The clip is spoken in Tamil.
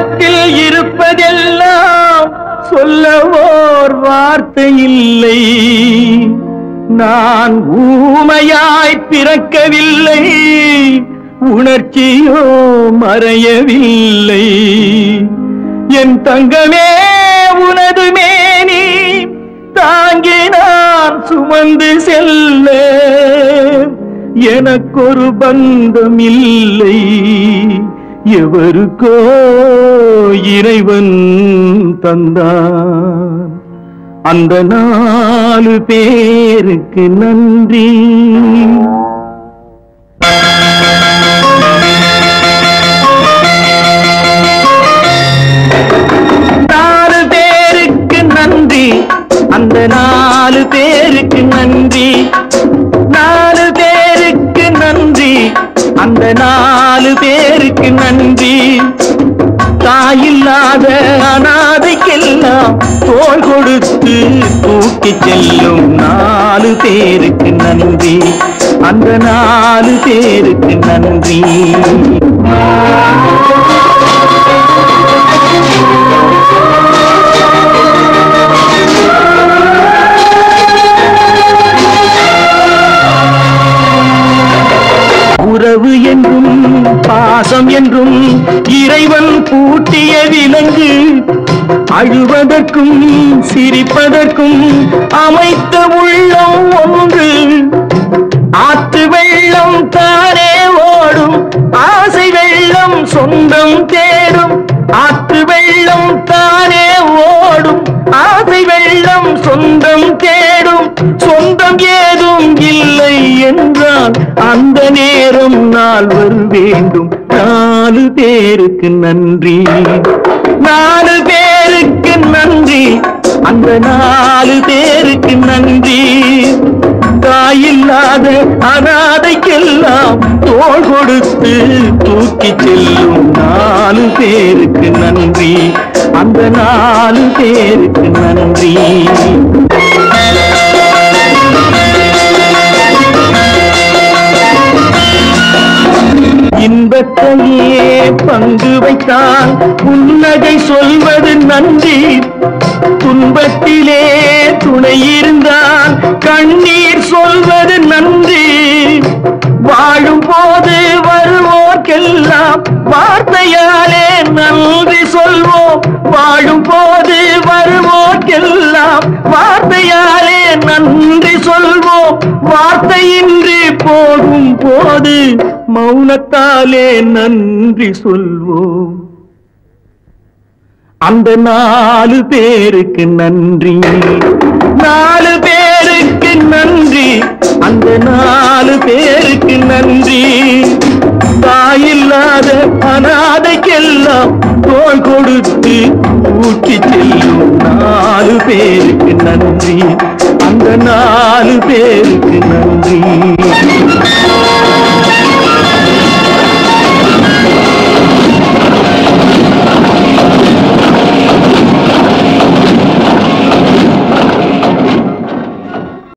உலகத்தில் இருப்பதெல்லாம் சொல்லவோர் வார்த்தை இல்லை. நான் ஊமையாய் பிறக்கவில்லை, உணர்ச்சியோ மறையவில்லை. என் தங்கமே உனது மேனி தாங்கி நான் சுமந்து செல்ல எனக்கொரு பந்தம் இல்லை. எவருக்கோ இறைவன் தந்தான். அந்த 4 பேருக்கு நன்றி. 4 பேருக்கு நன்றி, அந்த 4 பேருக்கு நன்றி. 4 பேருக்கு நன்றி, அந்த 4 பேருக்கு நன்றி. தாயில்லாத அனாதைக்கெல்லாம் தோள் கொடுத்து தூக்கி செல்லும் 4 பேருக்கு நன்றி, அந்த 4 பேருக்கு நன்றி. உறவு என்றும் பாசம் என்றும் இறைவன் பூட்டிய விலங்கு, அழுவதற்கும் சிரிப்பதற்கும் அமைத்த உள்ளம் ஒன்று. ஆற்று வெள்ளம் தானே ஓடும், ஆசை வெள்ளம் சொந்தம் தேடும். ஆற்று வெள்ளம் தானே ஓடும், ஆசை வெள்ளம் சொந்தம் தேடும். சொந்தம் ஏதும் இல்லை என்றால் அந்த நேரம் நாள் வரும் வேண்டும். 4 பேருக்கு நன்றி, 4 பேருக்கு நன்றி, அந்த 4 பேருக்கு நன்றி. தாயில்லாத அனாதைக்கெல்லாம் தோள் கொடுத்து தூக்கி செல்லும் 4 பேருக்கு நன்றி, அந்த 4 பேருக்கு நன்றி. இன்பத்தையே பங்கு வைத்தால் புன்னகை சொல்வது நன்றி. துன்பத்திலே துணை இருந்தால் கண்ணீர் சொல்வது நன்றி. வாழும் போது வருவோர்க்கெல்லாம் வார்த்தையாலே நன்றி சொல்வோம். வாழும் போது வருவோர்க்கெல்லாம் வார்த்தையாலே நன்றி சொல்வோம். வார்த்தையின்றி போகும் போது மௌனத்தாலே நன்றி சொல்வோம். அந்த 4 பேருக்கு நன்றி, 4 பேருக்கு நன்றி.